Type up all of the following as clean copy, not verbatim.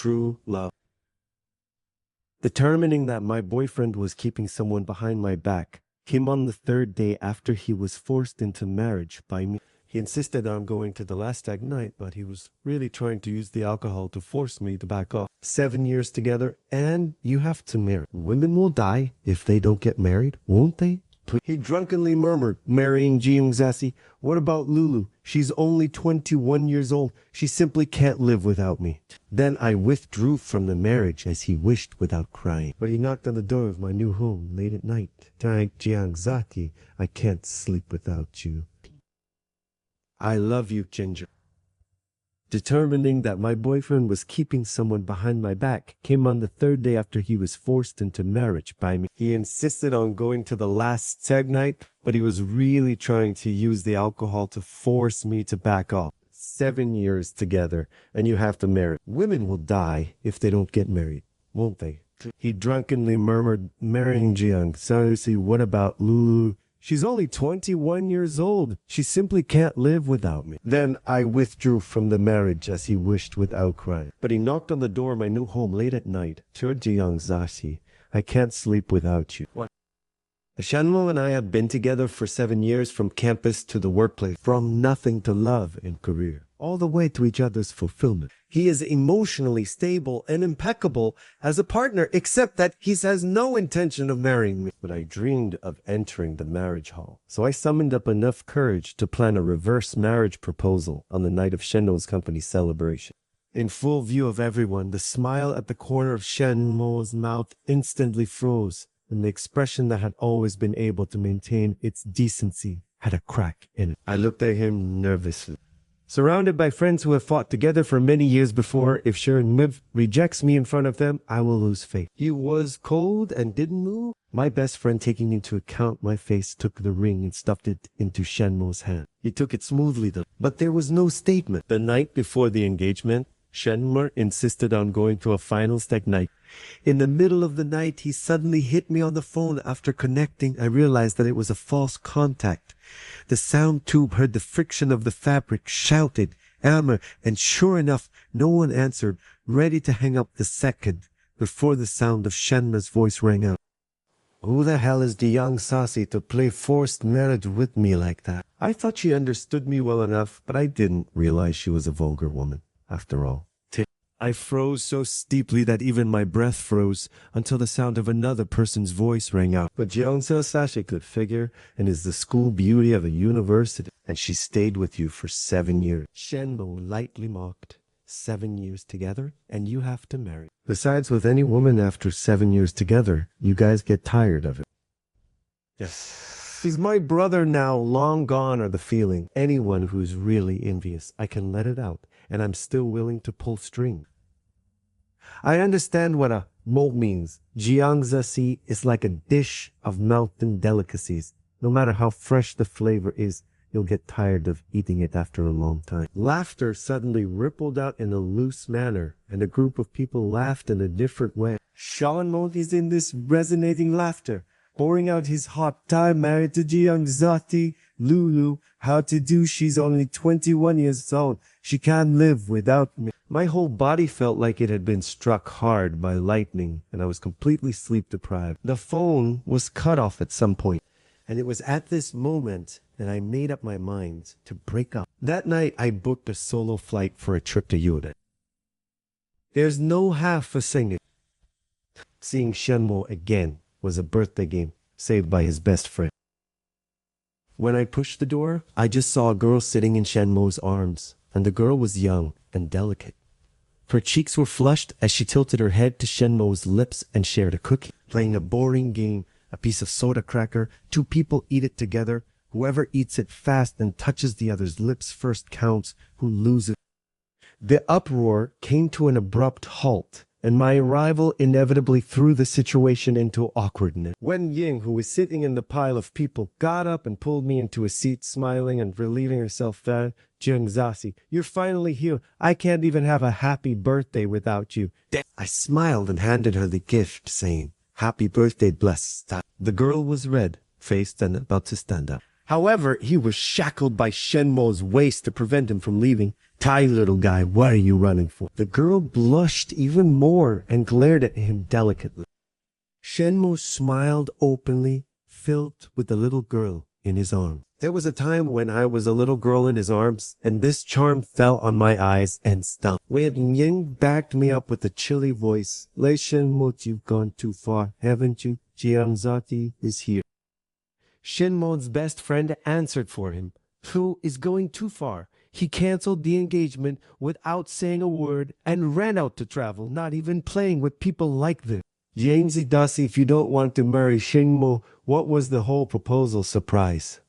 true love. Determining that my boyfriend was keeping someone behind my back came on the third day after he was forced into marriage by me. He insisted on going to the last stag night, but he was really trying to use the alcohol to force me to back off. 7 years together, and you have to marry. Women will die if they don't get married, won't they? He drunkenly murmured, marrying Jiyoung Zassi. What about Lulu? She's only 21 years old. She simply can't live without me. Then I withdrew from the marriage as he wished without crying. But he knocked on the door of my new home late at night. Jiyoung Zassi, I can't sleep without you. I love you, Ginger. Determining that my boyfriend was keeping someone behind my back came on the third day after he was forced into marriage by me. He insisted on going to the last stag night, but he was really trying to use the alcohol to force me to back off. 7 years together, and you have to marry. Women will die if they don't get married, won't they? He drunkenly murmured, marrying Jiyoung Zassi. What about Lulu? She's only 21 years old. She simply can't live without me. Then I withdrew from the marriage as he wished without crying. But he knocked on the door of my new home late at night. Ture Jiyoung Zassi, I can't sleep without you. What? Shanmo and I have been together for 7 years, from campus to the workplace, from nothing to love and career, all the way to each other's fulfillment. He is emotionally stable and impeccable as a partner, except that he has no intention of marrying me. But I dreamed of entering the marriage hall, so I summoned up enough courage to plan a reverse marriage proposal on the night of Shenmo's company celebration. In full view of everyone, the smile at the corner of Shenmo's mouth instantly froze, and the expression that had always been able to maintain its decency had a crack in it. I looked at him nervously. Surrounded by friends who have fought together for many years before, if Sharon Miv rejects me in front of them, I will lose faith. He was cold and didn't move. My best friend, taking into account my face, took the ring and stuffed it into Shenmo's hand. He took it smoothly though, but there was no statement. The night before the engagement, Shenmo insisted on going to a final stag night. In the middle of the night, he suddenly hit me on the phone. After connecting, I realized that it was a false contact. The sound tube heard the friction of the fabric, shouted, "Elmer," and sure enough, no one answered, ready to hang up the second before the sound of Shenma's voice rang out. Who the hell is Jiyoung Zassi to play forced marriage with me like that? I thought she understood me well enough, but I didn't realize she was a vulgar woman, after all. I froze so steeply that even my breath froze until the sound of another person's voice rang out. But Jiyoung Zassi could figure and is the school beauty of a university, and she stayed with you for 7 years. Shenmo lightly mocked. 7 years together, and you have to marry. Besides, with any woman after 7 years together, you guys get tired of it. Yes. He's my brother now. Long gone are the feeling. Anyone who's really envious, I can let it out, and I'm still willing to pull string. I understand what a mo means. Jiyoung Zassi is like a dish of mountain delicacies. No matter how fresh the flavor is, you'll get tired of eating it after a long time. Laughter suddenly rippled out in a loose manner, and a group of people laughed in a different way. Shanmo is in this resonating laughter, pouring out his hot time married to Jiyoung Zassi. Lulu, how to do? She's only 21 years old. She can't live without me. My whole body felt like it had been struck hard by lightning, and I was completely sleep deprived. The phone was cut off at some point, and it was at this moment that I made up my mind to break up. That night, I booked a solo flight for a trip to Yoda. There's no half for singing. Seeing Shenmo again was a birthday game saved by his best friend. When I pushed the door, I just saw a girl sitting in Shenmo's arms, and the girl was young and delicate. Her cheeks were flushed as she tilted her head to Shenmo's lips and shared a cookie. Playing a boring game, a piece of soda cracker, two people eat it together. Whoever eats it fast and touches the other's lips first counts. Who loses? The uproar came to an abrupt halt, and my arrival inevitably threw the situation into awkwardness. Wen Ying, who was sitting in the pile of people, got up and pulled me into a seat, smiling and relieving herself that, Jiyoung Zassi, you're finally here. I can't even have a happy birthday without you. I smiled and handed her the gift, saying, Happy birthday, blessed. The girl was red-faced and about to stand up. However, he was shackled by Shenmo's waist to prevent him from leaving. "Tai, little guy, what are you running for?" The girl blushed even more and glared at him delicately. Shenmo smiled openly, filled with the little girl in his arms. There was a time when I was a little girl in his arms, and this charm fell on my eyes and stung. When Ying backed me up with a chilly voice, "Lei Shenmo, you've gone too far, haven't you? Jiangzati is here." Shenmon's best friend answered for him. "Who is going too far?" He canceled the engagement without saying a word and ran out to travel, not even playing with people like this. "Yangzi Dasi, if you don't want to marry Shenmo, what was the whole proposal surprise?"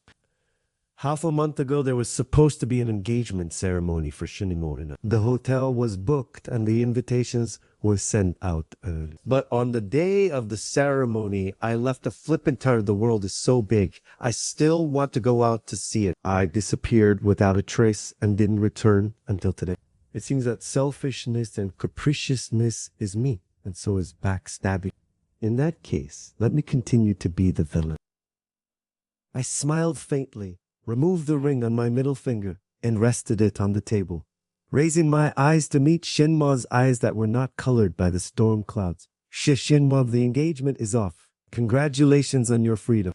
Half a month ago, there was supposed to be an engagement ceremony for Shinimorina. The hotel was booked and the invitations were sent out early. But on the day of the ceremony, I left a flippant tired. The world is so big. I still want to go out to see it. I disappeared without a trace and didn't return until today. It seems that selfishness and capriciousness is me, and so is backstabbing. In that case, let me continue to be the villain. I smiled faintly, removed the ring on my middle finger, and rested it on the table, raising my eyes to meet Shenmo's eyes that were not colored by the storm clouds. "Shenmo, the engagement is off. Congratulations on your freedom."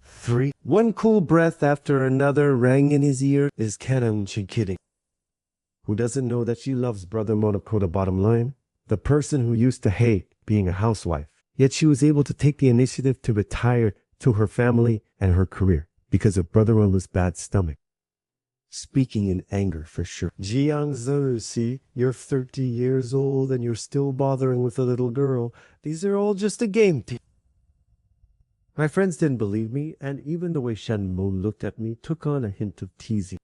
3. One cool breath after another rang in his ear. Is Kanamchi kidding? Who doesn't know that she loves Brother Monoko? The bottom line? The person who used to hate being a housewife. Yet she was able to take the initiative to retire to her family and her career because of Brother-in-law's bad stomach. Speaking in anger for sure. "Jiang see, you're 30 years old and you're still bothering with a little girl. These are all just a game to..." My friends didn't believe me, and even the way Shenmo looked at me took on a hint of teasing.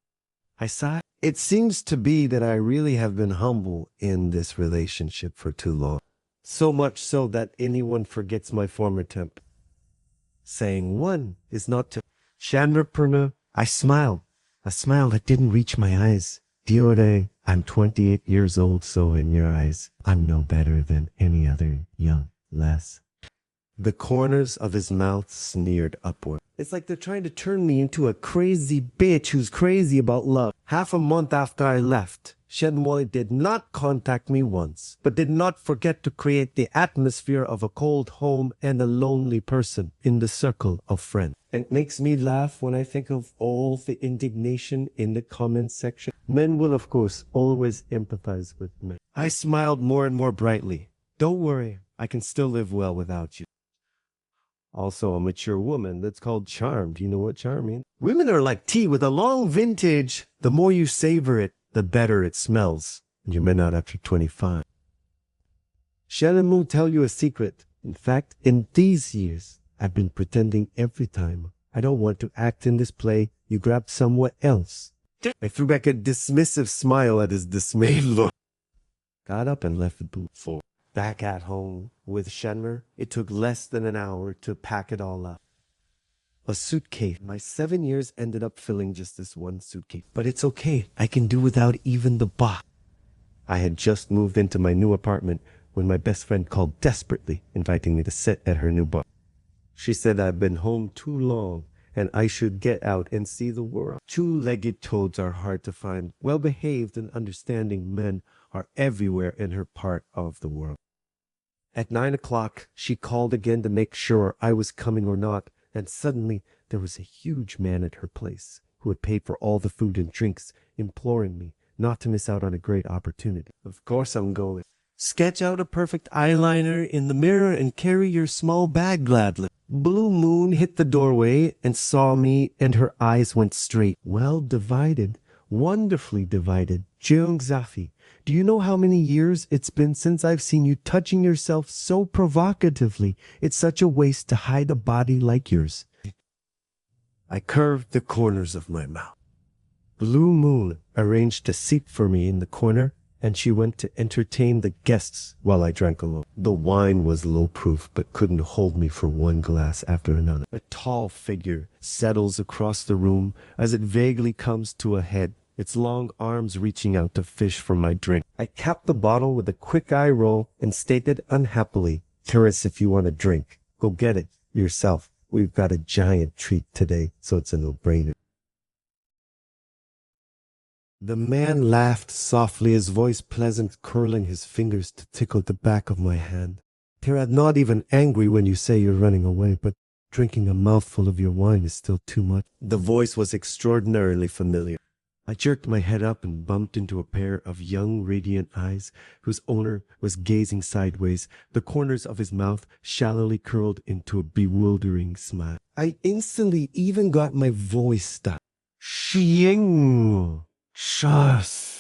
I sighed. It seems to be that I really have been humble in this relationship for too long. So much so that anyone forgets my former temp. Saying one is not to... Chandrapurna, I smiled. A smile that didn't reach my eyes. "Diore, I'm 28 years old, so in your eyes, I'm no better than any other young lass." The corners of his mouth sneered upward. It's like they're trying to turn me into a crazy bitch who's crazy about love. Half a month after I left, Shenmue did not contact me once, but did not forget to create the atmosphere of a cold home and a lonely person in the circle of friends. It makes me laugh when I think of all the indignation in the comments section. Men will, of course, always empathize with men. I smiled more and more brightly. "Don't worry, I can still live well without you." Also a mature woman that's called charm. Do you know what charm means? Women are like tea with a long vintage. The more you savor it, the better it smells. And you may not after 25. Shall I tell you a secret? In fact, in these years, I've been pretending every time I don't want to act in this play, you grab someone else. I threw back a dismissive smile at his dismayed look. Got up and left the booth for. Back at home with Shenmer, it took less than an hour to pack it all up. A suitcase. My 7 years ended up filling just this one suitcase. But it's okay. I can do without even the box. I had just moved into my new apartment when my best friend called desperately, inviting me to sit at her new bar. She said I've been home too long and I should get out and see the world. Two-legged toads are hard to find. Well-behaved and understanding men are everywhere in her part of the world. At 9 o'clock, she called again to make sure I was coming or not, and suddenly there was a huge man at her place who had paid for all the food and drinks, imploring me not to miss out on a great opportunity. Of course I'm going. Sketch out a perfect eyeliner in the mirror and carry your small bag gladly. Blue Moon hit the doorway and saw me, and her eyes went straight. Well divided, wonderfully divided. Jeong Zafi, do you know how many years it's been since I've seen you touching yourself so provocatively? It's such a waste to hide a body like yours. I curved the corners of my mouth. Blue Moon arranged a seat for me in the corner, and she went to entertain the guests while I drank alone. The wine was low-proof, but couldn't hold me for one glass after another. A tall figure settles across the room as it vaguely comes to a head, its long arms reaching out to fish for my drink. I capped the bottle with a quick eye roll and stated unhappily, "Terrace, if you want a drink, go get it yourself. We've got a giant treat today, so it's a no-brainer. The man laughed softly, his voice pleasant, curling his fingers to tickle the back of my hand. "I'm not even angry when you say you're running away, but drinking a mouthful of your wine is still too much." The voice was extraordinarily familiar. I jerked my head up and bumped into a pair of young, radiant eyes whose owner was gazing sideways, the corners of his mouth shallowly curled into a bewildering smile. I instantly even got my voice stuck. Shiying. Shas.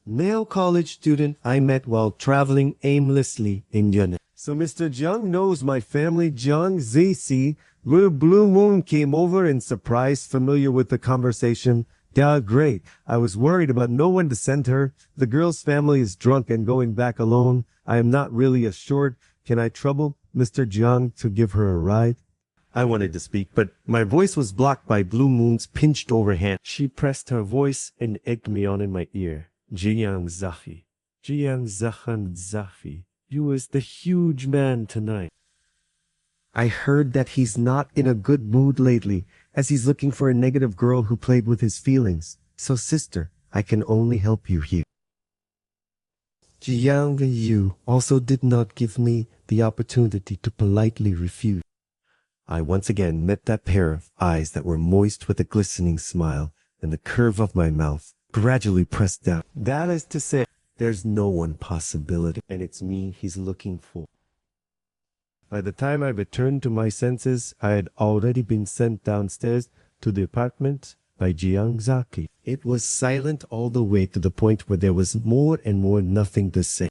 Male college student I met while traveling aimlessly in Yunnan. So Mr. Jiang knows my family. Jiang Zici. Little Blue Moon came over and surprised, familiar with the conversation. Yeah, great. I was worried about no one to send her. The girl's family is drunk and going back alone. I am not really assured. Can I trouble Mr. Jiang to give her a ride? I wanted to speak, but my voice was blocked by Blue Moon's pinched over hand. She pressed her voice and egged me on in my ear. Jiang Zahi. Jiang Zachan Zahi. You is the huge man tonight. I heard that he's not in a good mood lately, as he's looking for a negative girl who played with his feelings. So sister, I can only help you here. Jiang Yu also did not give me the opportunity to politely refuse. I once again met that pair of eyes that were moist with a glistening smile, and the curve of my mouth gradually pressed down. That is to say, there's no one possibility, and it's me he's looking for. By the time I returned to my senses, I had already been sent downstairs to the apartment by Jiang Zaki. It was silent all the way to the point where there was more and more nothing to say.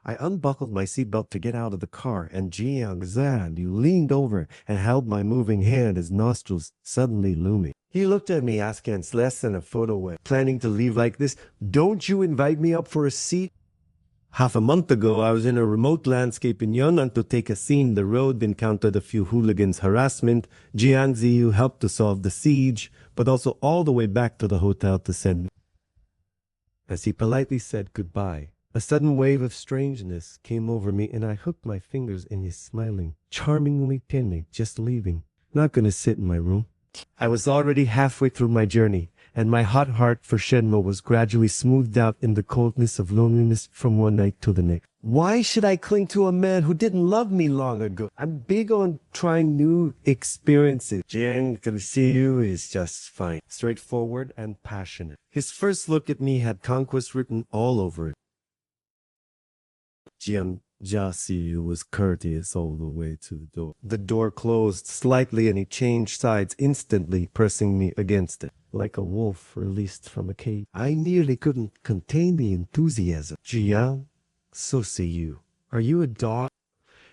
I unbuckled my seatbelt to get out of the car, and Jiang Zan leaned over and held my moving hand, his nostrils suddenly looming. He looked at me askance, less than a foot away. Planning to leave like this? Don't you invite me up for a seat? Half a month ago, I was in a remote landscape in Yunnan to take a scene. The road encountered a few hooligans' harassment. Jiang Ziyu helped to solve the siege, but also all the way back to the hotel to send me. As he politely said goodbye, a sudden wave of strangeness came over me, and I hooked my fingers in his smiling, charmingly penny, just leaving. Not gonna sit in my room. I was already halfway through my journey, and my hot heart for Shenmo was gradually smoothed out in the coldness of loneliness from one night to the next. Why should I cling to a man who didn't love me long ago? I'm big on trying new experiences. Jiang Ziyu is just fine, straightforward and passionate. His first look at me had conquest written all over it. Jiang Jiasiu was courteous all the way to the door. The door closed slightly and he changed sides instantly, pressing me against it. Like a wolf released from a cage. I nearly couldn't contain the enthusiasm. Jiang, so say you. Are you a dog?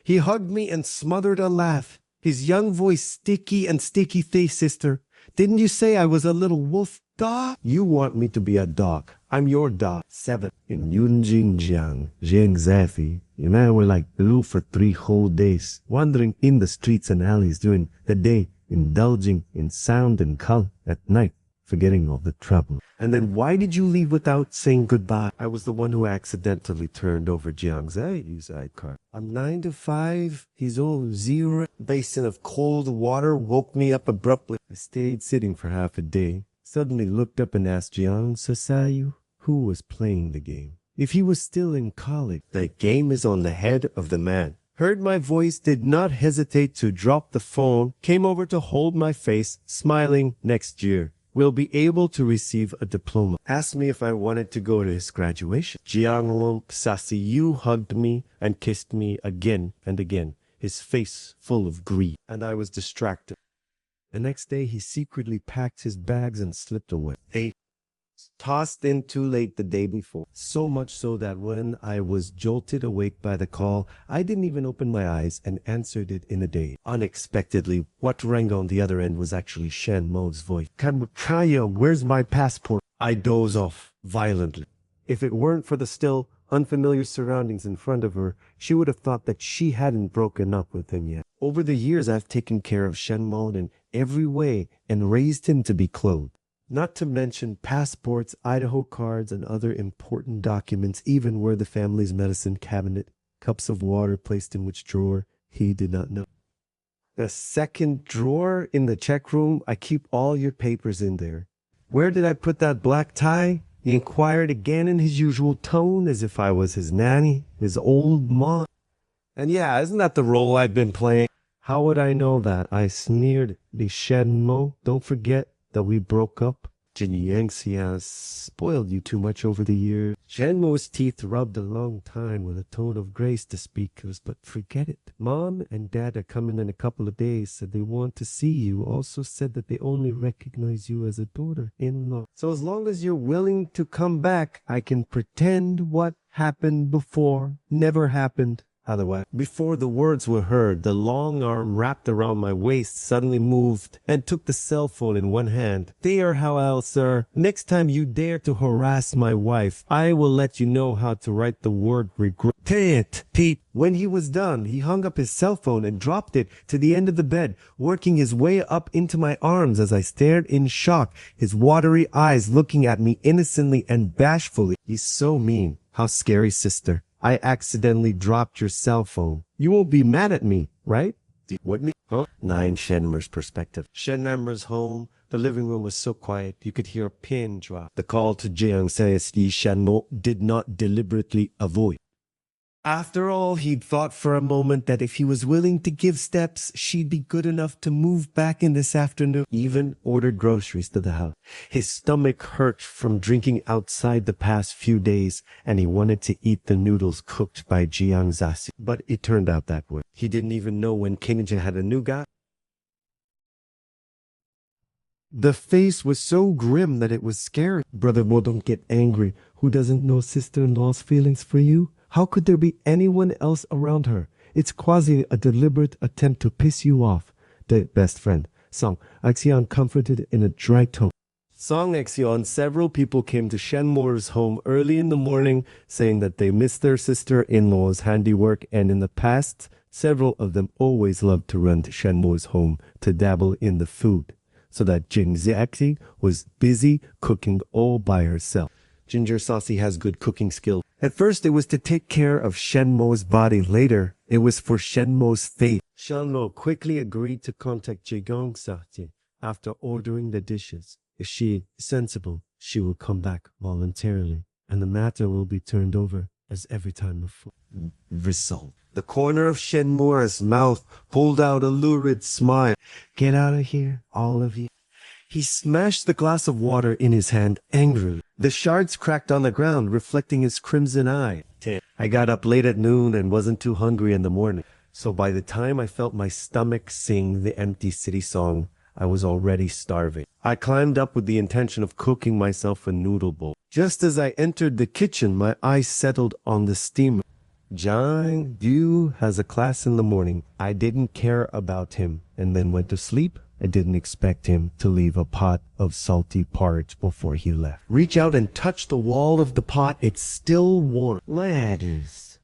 He hugged me and smothered a laugh. His young voice sticky and sticky face, sister. Didn't you say I was a little wolf dog? You want me to be a dog. I'm your dog. 7. In Yunjinjiang, Zhengzafi, and I were like blue for 3 whole days, wandering in the streets and alleys during the day, indulging in sound and color at night, forgetting all the trouble. And then why did you leave without saying goodbye? I was the one who accidentally turned over Jiang Zai's sidecar. I'm 9 to 5. His old 0 basin of cold water woke me up abruptly. I stayed sitting for half a day, suddenly looked up and asked Jiang Sasayu who was playing the game. If he was still in college, the game is on the head of the man. Heard my voice, did not hesitate to drop the phone, came over to hold my face, smiling. Next year, we'll be able to receive a diploma. Asked me if I wanted to go to his graduation. Jiang Sasiyu hugged me and kissed me again and again, his face full of greed, and I was distracted. The next day, he secretly packed his bags and slipped away. Tossed in too late the day before. So much so that when I was jolted awake by the call, I didn't even open my eyes and answered it in a day. Unexpectedly, what rang on the other end was actually Shen Mo's voice. Kaya, where's my passport? I doze off violently. If it weren't for the still unfamiliar surroundings in front of her, she would have thought that she hadn't broken up with him yet. Over the years, I've taken care of Shen Mo in every way and raised him to be clothed. Not to mention passports, Idaho cards, and other important documents, even were the family's medicine cabinet, cups of water placed in which drawer, he did not know. The second drawer in the check room. I keep all your papers in there. Where did I put that black tie? He inquired again in his usual tone, as if I was his nanny, his old mom. And yeah, isn't that the role I've been playing? How would I know that? I sneered. The Shenmo, don't forget that we broke up. Jin Yangxi has spoiled you too much over the years. Shenmo's teeth rubbed a long time with a tone of grace to speakers, but forget it. Mom and Dad are coming in a couple of days, said they want to see you. Also said that they only recognize you as a daughter-in-law. So as long as you're willing to come back, I can pretend what happened before never happened. Otherwise, before the words were heard, the long arm wrapped around my waist suddenly moved and took the cell phone in one hand. There, how sir. Next time you dare to harass my wife, I will let you know how to write the word regret. It, Pete. When he was done, he hung up his cell phone and dropped it to the end of the bed, working his way up into my arms as I stared in shock, his watery eyes looking at me innocently and bashfully. He's so mean. How scary, sister. I accidentally dropped your cell phone. You won't be mad at me, right? What me? Huh? 9 Shenmer's perspective. Shenmer's home. The living room was so quiet, you could hear a pin drop. The call to Jiang Sayasdi Shenmo did not deliberately avoid. After all, he'd thought for a moment that if he was willing to give steps, she'd be good enough to move back in this afternoon. Even ordered groceries to the house. His stomach hurt from drinking outside the past few days, and he wanted to eat the noodles cooked by Jiang Zasi. But it turned out that way. He didn't even know when Kinjin had a nougat. The face was so grim that it was scary. Brother Mo, don't get angry. Who doesn't know sister-in-law's feelings for you? How could there be anyone else around her? It's quasi a deliberate attempt to piss you off. The best friend, Song Axion, comforted in a dry tone. Song Axion, several people came to Shenmo's home early in the morning saying that they missed their sister-in-law's handiwork, and in the past, several of them always loved to run to Shenmo's home to dabble in the food, so that Jing Ziaxi was busy cooking all by herself. Ginger Saucy has good cooking skill. At first, it was to take care of Shenmo's body. Later, it was for Shenmo's fate. Shenmo quickly agreed to contact Jigong Saucy after ordering the dishes. If she is sensible, she will come back voluntarily, and the matter will be turned over as every time before. Result. The corner of Shenmo's mouth pulled out a lurid smile. Get out of here, all of you. He smashed the glass of water in his hand angrily. The shards cracked on the ground, reflecting his crimson eye. I got up late at noon and wasn't too hungry in the morning. So by the time I felt my stomach sing the empty city song, I was already starving. I climbed up with the intention of cooking myself a noodle bowl. Just as I entered the kitchen, my eyes settled on the steamer. Zhang Du has a class in the morning. I didn't care about him and then went to sleep. I didn't expect him to leave a pot of salty porridge before he left. Reach out and touch the wall of the pot. It's still warm. Ladders.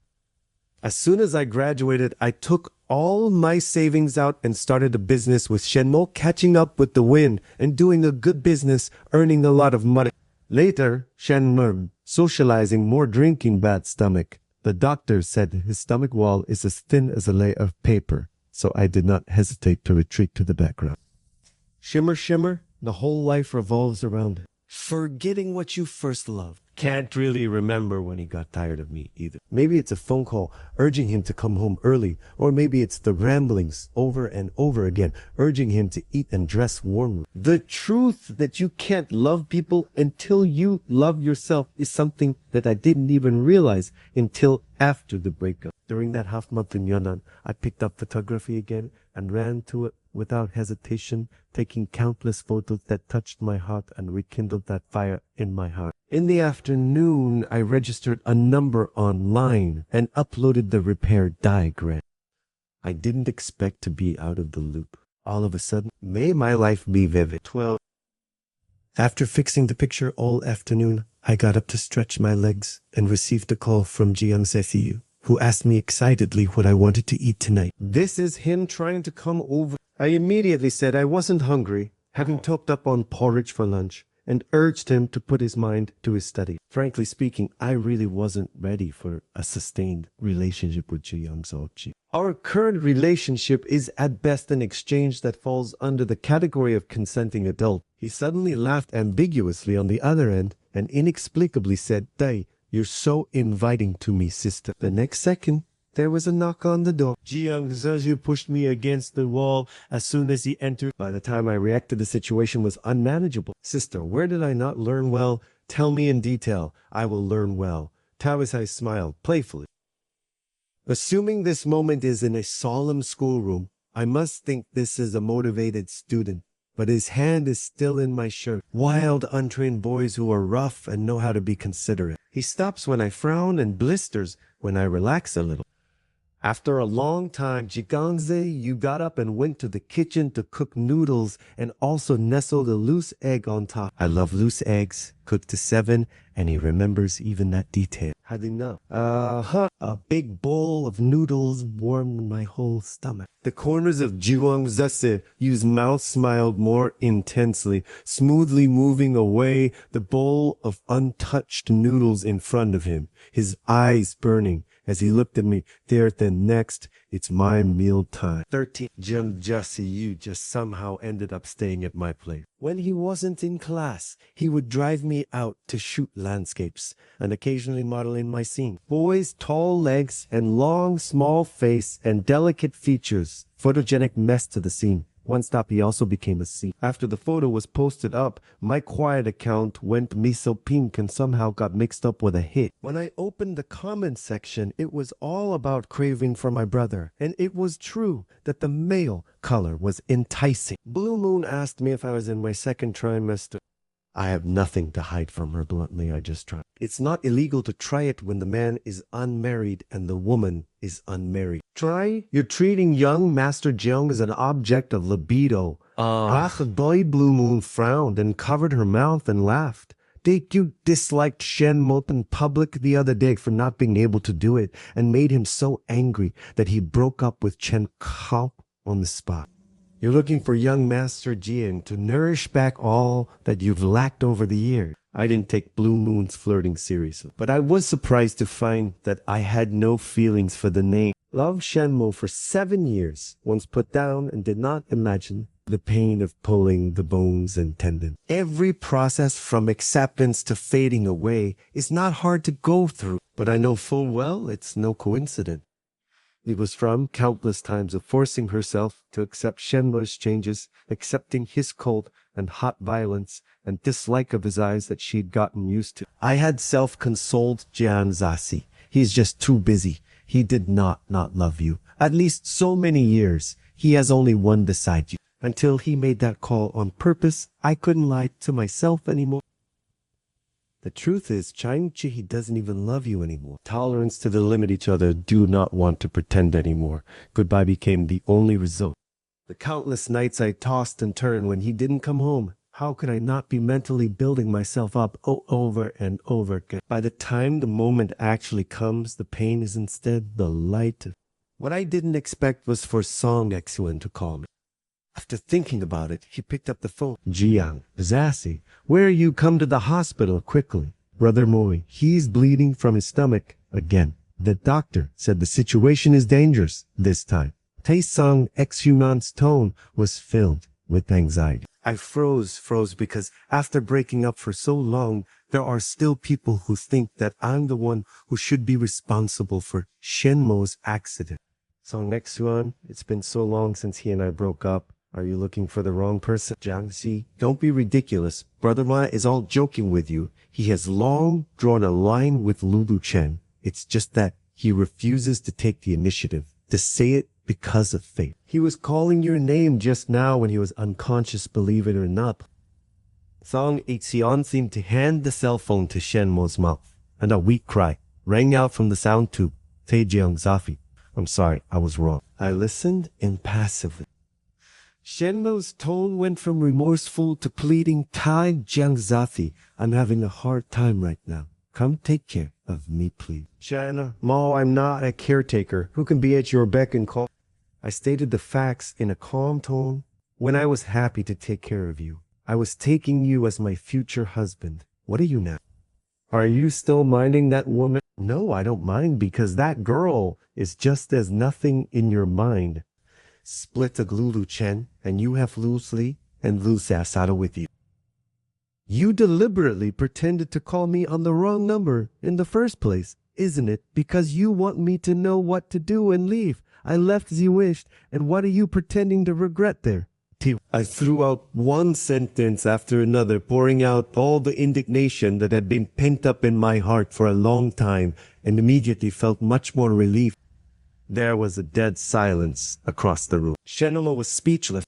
As soon as I graduated, I took all my savings out and started a business with Shenmo, catching up with the wind and doing a good business, earning a lot of money. Later, Shenmo, socializing, more drinking, bad stomach. The doctor said his stomach wall is as thin as a layer of paper, so I did not hesitate to retreat to the background. Shimmer, shimmer, the whole life revolves around it. Forgetting what you first loved. Can't really remember when he got tired of me either. Maybe it's a phone call urging him to come home early, or maybe it's the ramblings over and over again, urging him to eat and dress warmly. The truth that you can't love people until you love yourself is something that I didn't even realize until after the breakup. During that half month in Yunnan, I picked up photography again and ran to it without hesitation, taking countless photos that touched my heart and rekindled that fire in my heart. In the afternoon, I registered a number online and uploaded the repair diagram. I didn't expect to be out of the loop. All of a sudden, may my life be vivid. 12. After fixing the picture all afternoon, I got up to stretch my legs and received a call from Jiang Sesiyu, who asked me excitedly what I wanted to eat tonight. This is him trying to come over. I immediately said I wasn't hungry, having topped up on porridge for lunch, and urged him to put his mind to his study. Frankly speaking, I really wasn't ready for a sustained relationship with Ji Young Seok. Our current relationship is at best an exchange that falls under the category of consenting adult. He suddenly laughed ambiguously on the other end and inexplicably said, "Dae, you're so inviting to me, sister." The next second, there was a knock on the door. Ji Young Seok pushed me against the wall as soon as he entered. By the time I reacted, the situation was unmanageable. "Sister, where did I not learn well? Tell me in detail. I will learn well." Tawisai smiled playfully. Assuming this moment is in a solemn schoolroom, I must think this is a motivated student, but his hand is still in my shirt. Wild, untrained boys who are rough and know how to be considerate. He stops when I frown and blisters when I relax a little. After a long time, Jigangze, you got up and went to the kitchen to cook noodles and also nestled a loose egg on top. I love loose eggs, cooked to 7, and he remembers even that detail. How do you know? A big bowl of noodles warmed my whole stomach. The corners of Jiwang Zese mouth smiled more intensely, smoothly moving away the bowl of untouched noodles in front of him, his eyes burning. As he looked at me, there then next, it's my meal time. 13. You just somehow ended up staying at my place. When he wasn't in class, he would drive me out to shoot landscapes and occasionally model in my scene. Boy's tall legs and long, small face and delicate features, photogenic mess to the scene. One stop, he also became a scene. After the photo was posted up, my quiet account went miso pink and somehow got mixed up with a hit. When I opened the comments section, it was all about craving for my brother. And it was true that the male color was enticing. Blue Moon asked me if I was in my second trimester. I have nothing to hide from her, bluntly. I just tried. It's not illegal to try it when the man is unmarried and the woman is unmarried. Try? You're treating young Master Jeong as an object of libido. Boy Blue Moon frowned and covered her mouth and laughed. You disliked Shen Mo in public the other day for not being able to do it and made him so angry that he broke up with Chen Kao on the spot. You're looking for young Master Jian to nourish back all that you've lacked over the years. I didn't take Blue Moon's flirting seriously, but I was surprised to find that I had no feelings for the name. Loved Shenmo for 7 years, once put down and did not imagine the pain of pulling the bones and tendons. Every process from acceptance to fading away is not hard to go through, but I know full well it's no coincidence. It was from countless times of forcing herself to accept Shenmo's changes, accepting his cold and hot violence and dislike of his eyes that she'd gotten used to. I had self-consoled Jian Zasi. He's just too busy. He did not love you. At least so many years. He has only one beside you. Until he made that call on purpose, I couldn't lie to myself anymore. The truth is, Chang-chi doesn't even love you anymore. Tolerance to the limit each other do not want to pretend anymore. Goodbye became the only result. The countless nights I tossed and turned when he didn't come home, how could I not be mentally building myself up over and over again? By the time the moment actually comes, the pain is instead the light. What I didn't expect was for Song Exuan to call me. After thinking about it, he picked up the phone. Jiang, Zassy, where you come to the hospital quickly. Brother Moi, he's bleeding from his stomach again. The doctor said the situation is dangerous this time. Taesung Exhuman's tone was filled with anxiety. I froze because after breaking up for so long, there are still people who think that I'm the one who should be responsible for Shenmo's accident. Song Exhuan, it's been so long since he and I broke up. Are you looking for the wrong person? Jiangxi, don't be ridiculous. Brother Ma is all joking with you. He has long drawn a line with Lulu Chen. It's just that he refuses to take the initiative, to say it because of fate. He was calling your name just now when he was unconscious, believe it or not. Song Ixion seemed to hand the cell phone to Shenmo's mouth, and a weak cry rang out from the sound tube. Taejeong Zafi. I'm sorry, I was wrong. I listened impassively. Shenmo's tone went from remorseful to pleading. Tai Jiang Zafi, I'm having a hard time right now. Come take care of me, please. Shanna, Ma, I'm not a caretaker who can be at your beck and call. I stated the facts in a calm tone. When I was happy to take care of you, I was taking you as my future husband. What are you now? Are you still minding that woman? No, I don't mind because that girl is just as nothing in your mind. Split a Lulu Chen and you have loosely and loose Asada with you. You deliberately pretended to call me on the wrong number in the first place, isn't it? Because you want me to know what to do and leave. I left as you wished, and what are you pretending to regret there? I threw out one sentence after another, pouring out all the indignation that had been pent up in my heart for a long time, and immediately felt much more relief. There was a dead silence across the room. Shenelo was speechless.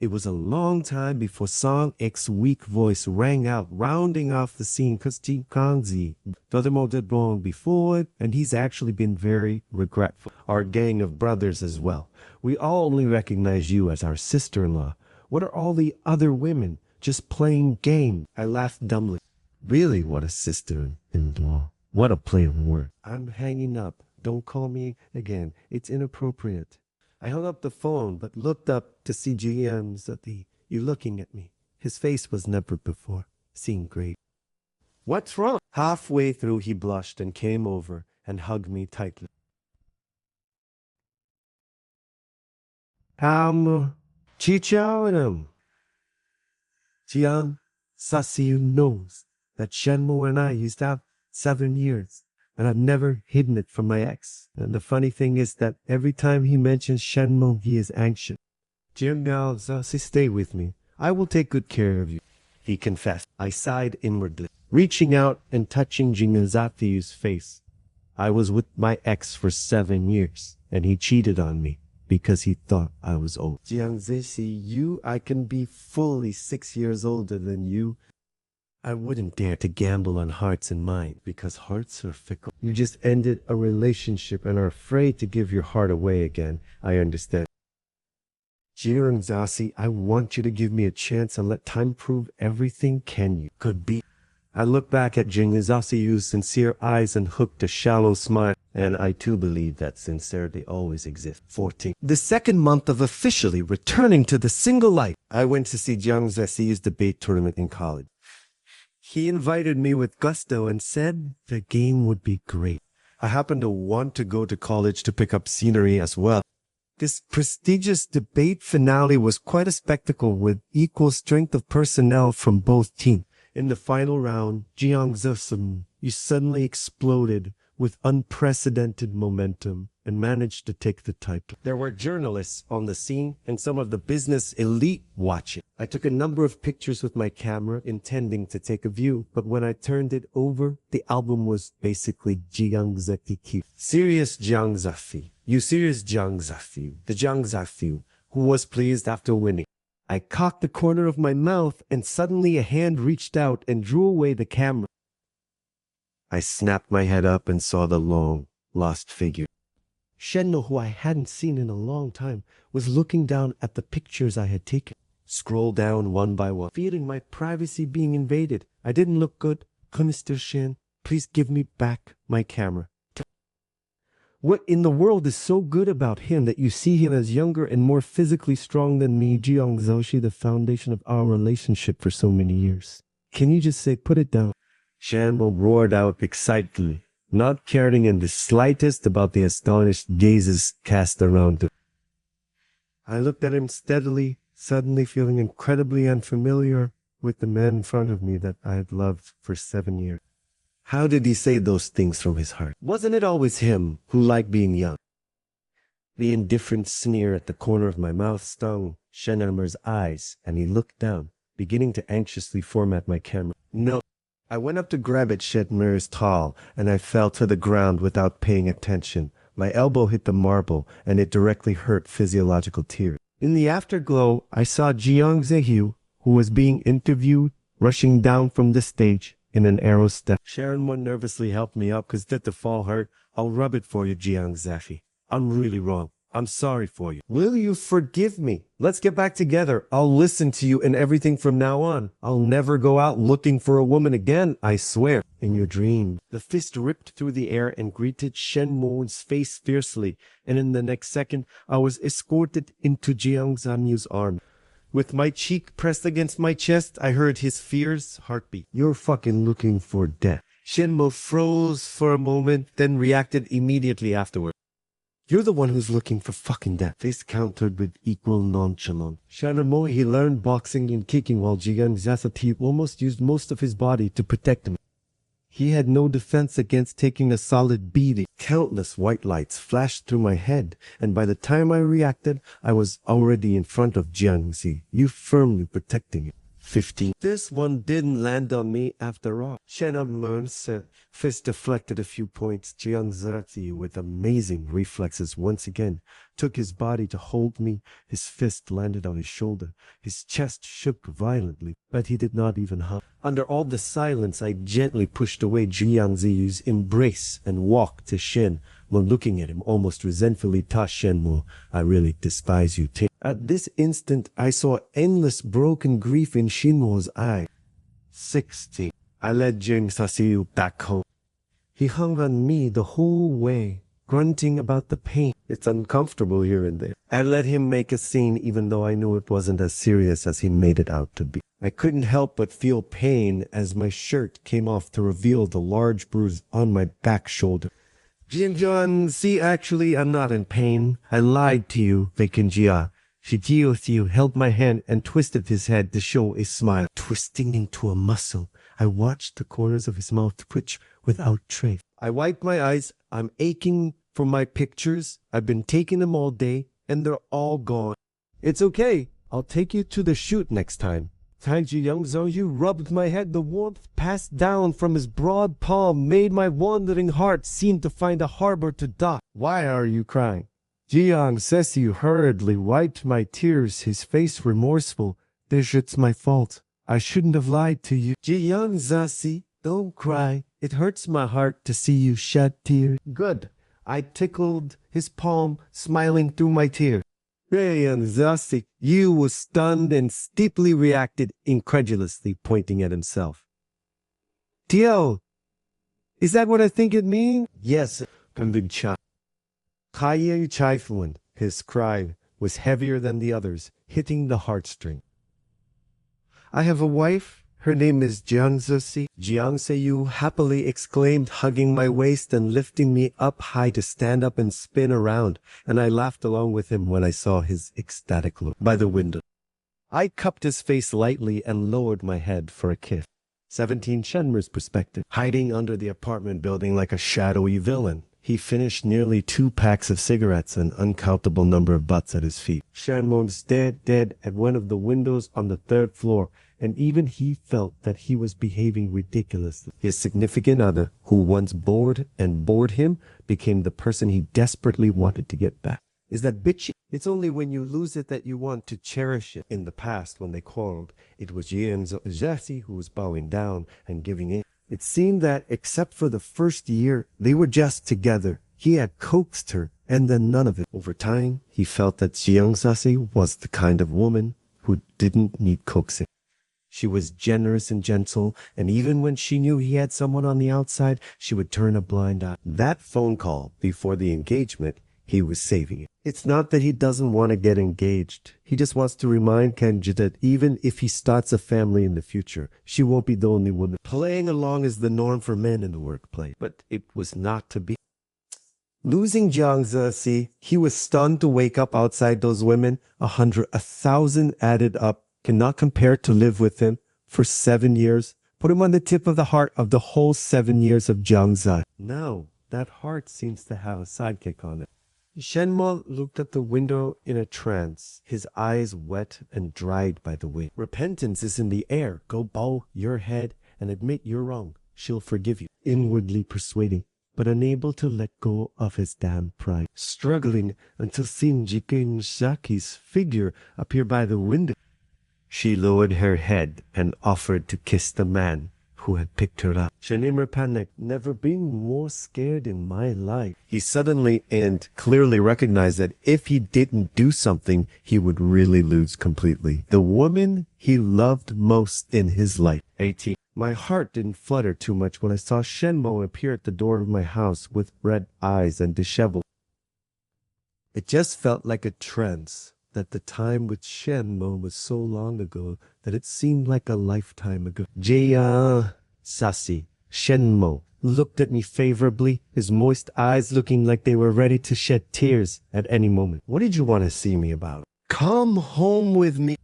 It was a long time before Song X's weak voice rang out, rounding off the scene because T. Kangzi furthermore did wrong before, and he's actually been very regretful. Our gang of brothers as well. We all only recognize you as our sister-in-law. What are all the other women? Just playing game. I laughed dumbly. Really, what a sister-in-law. What a play of words. I'm hanging up. Don't call me again. It's inappropriate. I hung up the phone, but looked up to see GM's you looking at me. His face was never before seen great. What's wrong? Halfway through, he blushed and came over and hugged me tightly. Chichao Jiang Sasiu knows that Shenmo and I used to have 7 years. And I've never hidden it from my ex. And the funny thing is that every time he mentions Shenmeng, he is anxious. Jiangao Zasi, stay with me. I will take good care of you, he confessed. I sighed inwardly, reaching out and touching Jingazafi's face. I was with my ex for 7 years, and he cheated on me because he thought I was old. Jiangzishi, I can be fully 6 years older than you. I wouldn't dare to gamble on hearts and minds because hearts are fickle. You just ended a relationship and are afraid to give your heart away again. I understand. Jiren Zasi, I want you to give me a chance and let time prove everything could be. I looked back at Jiren Zasi's sincere eyes and hooked a shallow smile. And I too believe that sincerity always exists. 14. The second month of officially returning to the single life, I went to see Jiang Zesi's debate tournament in college. He invited me with gusto and said the game would be great. I happened to want to go to college to pick up scenery as well. This prestigious debate finale was quite a spectacle with equal strength of personnel from both teams. In the final round, Jiang Zesim suddenly exploded with unprecedented momentum and managed to take the title. There were journalists on the scene and some of the business elite watching. I took a number of pictures with my camera intending to take a view, but when I turned it over, the album was basically Jiang Zeki. Serious Jiang Zafi. You serious Jiang Zafi. The Jiang Zafi who was pleased after winning. I cocked the corner of my mouth and suddenly a hand reached out and drew away the camera. I snapped my head up and saw the long, lost figure. Shenno, who I hadn't seen in a long time, was looking down at the pictures I had taken. Scroll down one by one, feeling my privacy being invaded. I didn't look good. Mr. Shen, please give me back my camera. What in the world is so good about him that you see him as younger and more physically strong than me, Jiang Zoushi, the foundation of our relationship for so many years? Can you just say, put it down? Shanbo roared out excitedly, not caring in the slightest about the astonished gazes cast around him. I looked at him steadily, suddenly feeling incredibly unfamiliar with the man in front of me that I had loved for 7 years. How did he say those things from his heart? Wasn't it always him who liked being young? The indifferent sneer at the corner of my mouth stung Shennermer's eyes, and he looked down, beginning to anxiously format my camera. No. I went up to grab at Shennermer's towel, and I fell to the ground without paying attention. My elbow hit the marble, and it directly hurt physiological tears. In the afterglow, I saw Jiang Zehyu, who was being interviewed, rushing down from the stage in an arrow step. Sharon one nervously helped me up because did the fall hurt. I'll rub it for you, Jiang Zephy. I'm really wrong. I'm sorry for you. Will you forgive me? Let's get back together. I'll listen to you in everything from now on. I'll never go out looking for a woman again, I swear. In your dream. The fist ripped through the air and greeted Shen Mo's face fiercely, and in the next second, I was escorted into Jiang Zanyu's arms. With my cheek pressed against my chest, I heard his fierce heartbeat. You're fucking looking for death. Shenmo froze for a moment, then reacted immediately afterward. You're the one who's looking for fucking death. Face countered with equal nonchalance. Shanamo, he learned boxing and kicking while Jian Zasati almost used most of his body to protect him. He had no defense against taking a solid beating. Countless white lights flashed through my head, and by the time I reacted, I was already in front of Jiangzi, you firmly protecting it. 15. This one didn't land on me after all. Shenam's fist deflected a few points. Jiangzi, with amazing reflexes once again, took his body to hold me. His fist landed on his shoulder. His chest shook violently, but he did not even hum. Under all the silence, I gently pushed away Jiangzi's embrace and walked to Shen. When looking at him almost resentfully, Ta Shenmu, I really despise you, Ting. At this instant, I saw endless broken grief in Shinmo's eye. 16. I led Jing Sasiu back home. He hung on me the whole way, grunting about the pain. It's uncomfortable here and there. I let him make a scene even though I knew it wasn't as serious as he made it out to be. I couldn't help but feel pain as my shirt came off to reveal the large bruise on my back shoulder. Jinjuan, see, actually, I'm not in pain. I lied to you, Veikinjia. Shijiu held my hand and twisted his head to show a smile. Twisting into a muscle, I watched the corners of his mouth twitch without trace. I wiped my eyes. I'm aching for my pictures. I've been taking them all day, and they're all gone. It's okay. I'll take you to the shoot next time. Taiji Youngzo, you rubbed my head. The warmth passed down from his broad palm, made my wandering heart seem to find a harbor to dock. Why are you crying? Jiang Sesiu hurriedly wiped my tears, his face remorseful. It's my fault. I shouldn't have lied to you. Jiang Zasi, don't cry. It hurts my heart to see you shed tears. Good. I tickled his palm, smiling through my tears. Jiang Zasi, you was stunned and steeply reacted, incredulously pointing at himself. Tio, is that what I think it means? Yes, Conviction. Kaya Chaifuan, his cry was heavier than the others, hitting the heartstring. I have a wife. Her name is Jiangzi. Jiangzi happily exclaimed, hugging my waist and lifting me up high to stand up and spin around, and I laughed along with him when I saw his ecstatic look by the window. I cupped his face lightly and lowered my head for a kiss. 17. Shenmer's perspective. Hiding under the apartment building like a shadowy villain, he finished nearly 2 packs of cigarettes and an uncountable number of butts at his feet. Shenmon stared dead at one of the windows on the 3rd floor, and even he felt that he was behaving ridiculously. His significant other, who once bored him, became the person he desperately wanted to get back. Is that bitchy? It's only when you lose it that you want to cherish it. In the past, when they quarreled, it was Jianzi who was bowing down and giving in. It seemed that, except for the first year, they were just together. He had coaxed her, and then none of it. Over time, he felt that Jiangzi was the kind of woman who didn't need coaxing. She was generous and gentle, and even when she knew he had someone on the outside, she would turn a blind eye. That phone call before the engagement, he was saving it. It's not that he doesn't want to get engaged. He just wants to remind Kenji that even if he starts a family in the future, she won't be the only woman. Playing along is the norm for men in the workplace, but it was not to be. Losing Jiang Zesi, he was stunned to wake up outside those women. 1,000 added up cannot compare to live with him for 7 years. Put him on the tip of the heart of the whole 7 years of Jiang Zai. Now, that heart seems to have a sidekick on it. Shenmo looked at the window in a trance, his eyes wet and dried by the wind. Repentance is in the air. Go bow your head and admit you're wrong. She'll forgive you. Inwardly persuading, but unable to let go of his damn pride. Struggling until seeing Jikin Shaki's figure appear by the window. She lowered her head and offered to kiss the man who had picked her up. Shenimur panicked. Never been more scared in my life. He suddenly and clearly recognized that if he didn't do something, he would really lose completely. The woman he loved most in his life. 18. My heart didn't flutter too much when I saw Shenmo appear at the door of my house with red eyes and disheveled. It just felt like a trance. that the time with Shenmo was so long ago that it seemed like a lifetime ago. Jiang Sasi Shenmo looked at me favorably, his moist eyes looking like they were ready to shed tears at any moment. What did you want to see me about? Come home with me.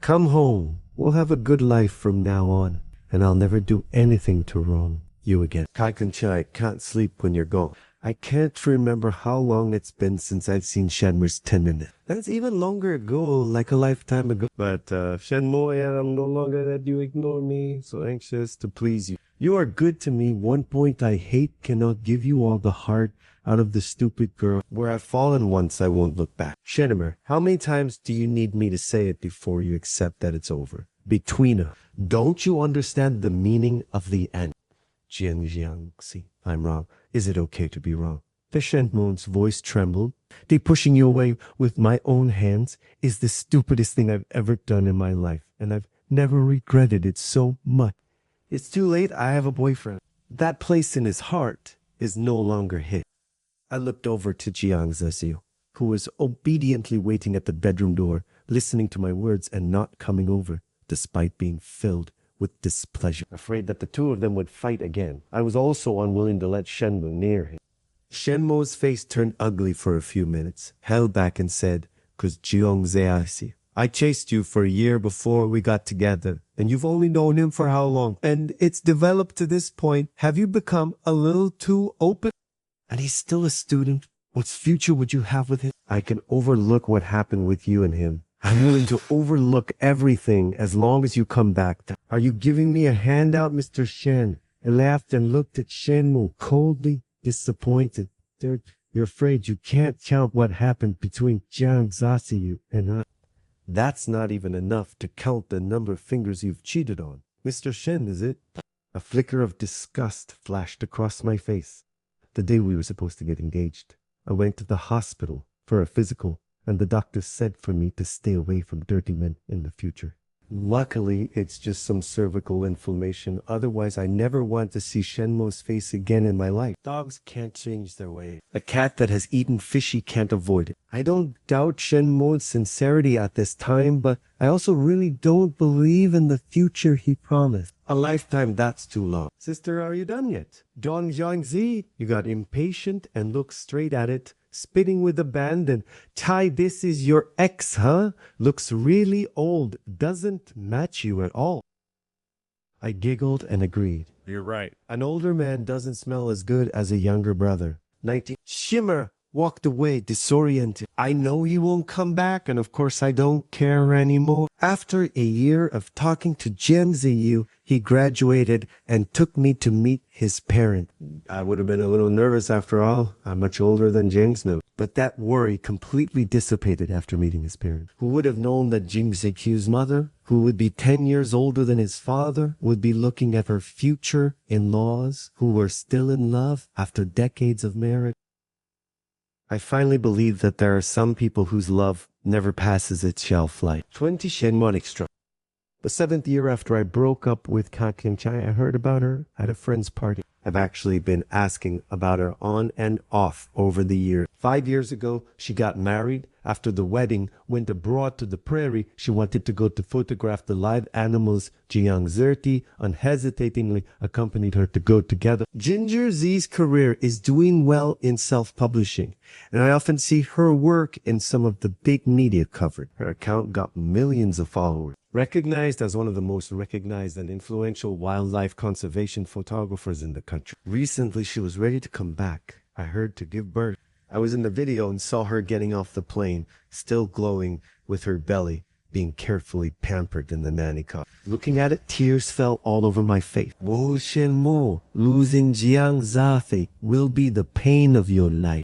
Come home. We'll have a good life from now on, and I'll never do anything to wrong you again. Kai-kun-chai can't sleep when you're gone. I can't remember how long it's been since I've seen Shenmue's tenderness. That's even longer ago, like a lifetime ago. But, Shenmue, I'm no longer that you ignore me, so anxious to please you. You are good to me. One point I hate cannot give you all the heart out of the stupid girl. Where I've fallen once, I won't look back. Shenmue, how many times do you need me to say it before you accept that it's over? Between us. Don't you understand the meaning of the end? Jiangxi, I'm wrong. Is it okay to be wrong? The Shenmue's voice trembled. "They pushing you away with my own hands is the stupidest thing I've ever done in my life, and I've never regretted it so much. It's too late, I have a boyfriend. That place in his heart is no longer his." I looked over to Jiang Zesiu, who was obediently waiting at the bedroom door, listening to my words and not coming over, despite being filled with displeasure. Afraid that the two of them would fight again, I was also unwilling to let Shenmue near him. Shenmue's face turned ugly for a few minutes, held back and said, "'Cause Jiang Zesiu, I chased you for a year before we got together, and you've only known him for how long? And it's developed to this point. Have you become a little too open? And he's still a student. What future would you have with him? I can overlook what happened with you and him. I'm willing to overlook everything as long as you come back. Are you giving me a handout, Mr. Shen?" I laughed and looked at Shenmue, coldly disappointed. "You're afraid you can't count what happened between Jiang Zesiu and I. That's not even enough to count the number of fingers you've cheated on. Mr. Shen, is it?" A flicker of disgust flashed across my face. The day we were supposed to get engaged, I went to the hospital for a physical, and the doctor said for me to stay away from dirty men in the future. Luckily, it's just some cervical inflammation. Otherwise, I never want to see Shenmue's face again in my life. Dogs can't change their way. A cat that has eaten fishy can't avoid it. I don't doubt Shenmue's sincerity at this time, but I also really don't believe in the future he promised. A lifetime, that's too long. Sister, are you done yet? Dong Jiangzi, you got impatient and looked straight at it, spitting with abandon. "Tai, this is your ex, huh? Looks really old. Doesn't match you at all." I giggled and agreed. You're right. An older man doesn't smell as good as a younger brother. 19. Shimmer walked away disoriented. I know he won't come back, and of course I don't care anymore. After a year of talking to Jiang Ziyu, he graduated and took me to meet his parent. I would have been a little nervous after all. I'm much older than Jiang Ziyu. But that worry completely dissipated after meeting his parent. Who would have known that Jiang Ziyu's mother, who would be 10 years older than his father, would be looking at her future in-laws who were still in love after decades of marriage? I finally believe that there are some people whose love never passes its shelf life. 20 Shenmue extra. The 7th year after I broke up with Kakinchai, I heard about her at a friend's party. I've actually been asking about her on and off over the years. 5 years ago, she got married. After the wedding, went abroad to the prairie. She wanted to go to photograph the live animals. Jiang Zerti unhesitatingly accompanied her to go together. Ginger Z's career is doing well in self-publishing, and I often see her work in some of the big media coverage. Her account got millions of followers. Recognized as one of the most recognized and influential wildlife conservation photographers in the country. Recently, she was ready to come back. I heard to give birth. I was in the video and saw her getting off the plane, still glowing with her belly being carefully pampered in the nanny cot. Looking at it, tears fell all over my face. Wu Shenmue, losing Jiang Zafei will be the pain of your life.